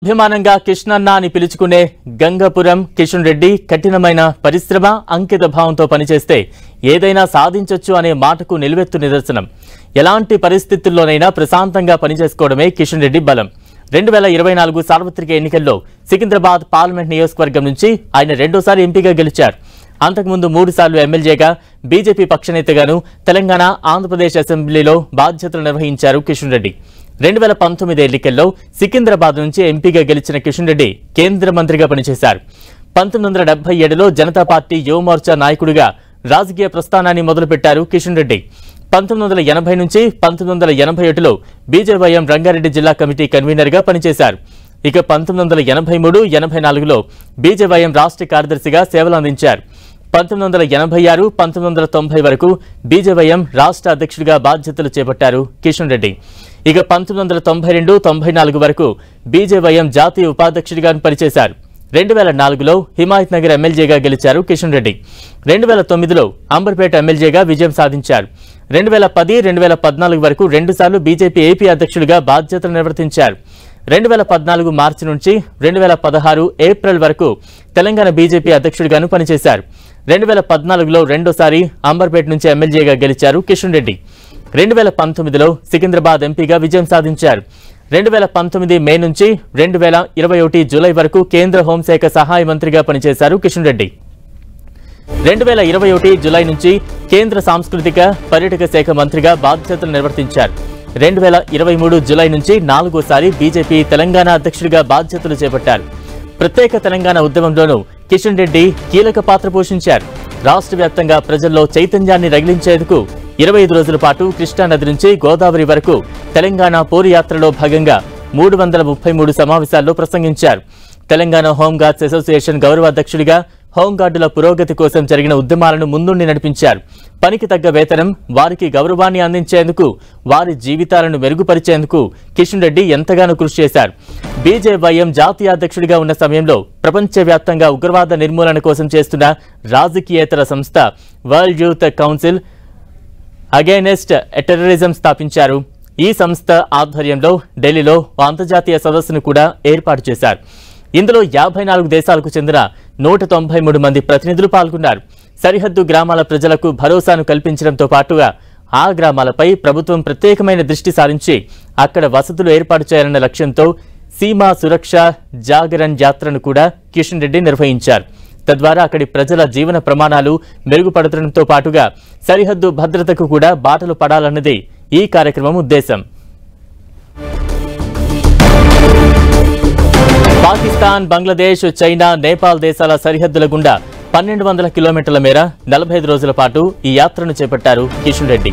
అభిమానంగా కృష్ణన్న అని పిలుచుకునే గంగపురం కిషన్ రెడ్డి కఠినమైన పరిశ్రమ అంకిత భావంతో పనిచేస్తే ఏదైనా సాధించొచ్చు అనే మాటకు నిలువెత్తు నిదర్శనం. ఎలాంటి పరిస్థితుల్లోనైనా ప్రశాంతంగా పనిచేసుకోవడమే కిషన్ రెడ్డి బలం. 2024 సార్వత్రిక ఎన్నికల్లో సికింద్రాబాద్ పార్లమెంట్ నియోజకవర్గం నుంచి ఆయన రెండోసారి ఎంపీగా గెలిచారు. అంతకుముందు 3 సార్లు ఎమ్మెల్యేగా బీజేపీ పక్షనేతగాను తెలంగాణ ఆంధ్రప్రదేశ్ అసెంబ్లీలో బాధ్యతలు నిర్వహించారు కిషన్ రెడ్డి. 2019 ఎన్నికల్లో సికింద్రాబాద్ నుంచి ఎంపీగా గెలిచిన కిషన్ రెడ్డి కేంద్ర మంత్రిగా పనిచేశారు. 1977లో జనతా పార్టీ యువ మోర్చా నాయకుడిగా రాజకీయ ప్రస్థానాన్ని మొదలుపెట్టారు కిషన్ రెడ్డి. 1980 నుంచి 1981లో బీజేవైఎం రంగారెడ్డి జిల్లా కమిటీ కన్వీనర్గా పనిచేశారు. ఇక 1983, 84లో బీజేవైఎం రాష్ట్ర కార్యదర్శిగా సేవలు అందించారు. 1986, 1990 వరకు బీజేవైఎం రాష్ట్ర అధ్యక్షుడిగా బాధ్యతలు చేపట్టారు కిషన్ రెడ్డి. ఇక 1992, 94 వరకు బీజేవైఎం జాతీయ ఉపాధ్యక్షుడిగా పనిచేశారు. 2004లో హిమాయత్ నగర్ ఎమ్మెల్యేగా గెలిచారు కిషన్ రెడ్డి. 2009లో అంబర్పేట ఎమ్మెల్యేగా విజయం సాధించారు. 2010, 2014 వరకు 2 సార్లు బీజేపీ ఏపీ అధ్యక్షుడిగా బాధ్యతలు నిర్వర్తించారు. 2014 మార్చి నుంచి 2016 ఏప్రిల్ వరకు తెలంగాణ బీజేపీ అధ్యక్షుడిగాను పనిచేశారు. 2014లో రెండోసారి అంబర్పేట నుంచి ఎమ్మెల్యేగా గెలిచారు కిషన్ రెడ్డి. 2019లో సికింద్రాబాద్ ఎంపీగా విజయం సాధించారు. 2019 మే నుంచి 2021 జూలై వరకు కేంద్ర హోంశాఖ సహాయ మంత్రిగా పనిచేశారు కిషన్ రెడ్డి. 2021 జూలై నుంచి కేంద్ర సాంస్కృతిక పర్యాటక శాఖ మంత్రిగా బాధ్యతలు నిర్వర్తించారు. 2023 జూలై నుంచి 4వసారి బీజేపీ తెలంగాణ అధ్యక్షుడిగా బాధ్యతలు చేపట్టారు. ప్రత్యేక తెలంగాణ ఉద్యమంలోనూ కిషన్ రెడ్డి కీలక పాత్ర పోషించారు. రాష్ట్ర వ్యాప్తంగా ప్రజల్లో చైతన్యాన్ని రగిలించేందుకు 25 రోజుల పాటు కృష్ణానది నుంచి గోదావరి వరకు తెలంగాణ పోరు యాత్రలో భాగంగా 333 సమావేశాల్లో ప్రసంగించారు. తెలంగాణ హోంగార్డ్స్ అసోసియేషన్ గౌరవ అధ్యక్షుడిగా హోంగార్డుల పురోగతి కోసం జరిగిన ఉద్యమాలను ముందుండి నడిపించారు. పనికి తగ్గ వేతనం, వారికి గౌరవాన్ని అందించేందుకు, వారి జీవితాలను మెరుగుపరిచేందుకు కిషన్ రెడ్డి ఎంతగానో కృషి చేశారు. బీజేవైఎం జాతీయ అధ్యక్షుడిగా ఉన్న సమయంలో ప్రపంచవ్యాప్తంగా ఉగ్రవాద నిర్మూలన కోసం చేస్తున్న రాజకీయేతర సంస్థ world youth council against terrorism స్థాపించారు. ఈ సంస్థ ఆధ్వర్యంలో ఢిల్లీలో అంతర్జాతీయ సదస్సును కూడా ఏర్పాటు చేశారు. ఇందులో 54 దేశాలకు చెందిన 193 మంది ప్రతినిధులు పాల్గొన్నారు. సరిహద్దు గ్రామాల ప్రజలకు భరోసాను కల్పించడంతో పాటుగా ఆ గ్రామాలపై ప్రభుత్వం ప్రత్యేకమైన దృష్టి సారించి అక్కడ వసతులు ఏర్పాటు చేయాలన్న లక్ష్యంతో సీమా సురక్ష జాగరణ్ యాత్రను కూడా కిషన్ రెడ్డి నిర్వహించారు. తద్వారా అక్కడి ప్రజల జీవన ప్రమాణాలు మెరుగుపడటంతో పాటుగా సరిహద్దు భద్రతకు కూడా బాటలు పడాలన్నది ఈ కార్యక్రమం ఉద్దేశం. పాకిస్తాన్, బంగ్లాదేశ్, చైనా, నేపాల్ దేశాల సరిహద్దుల గుండా 1200 కిలోమీటర్ల మేర 45 రోజుల పాటు ఈ యాత్రను చేపట్టారు కిషన్ రెడ్డి.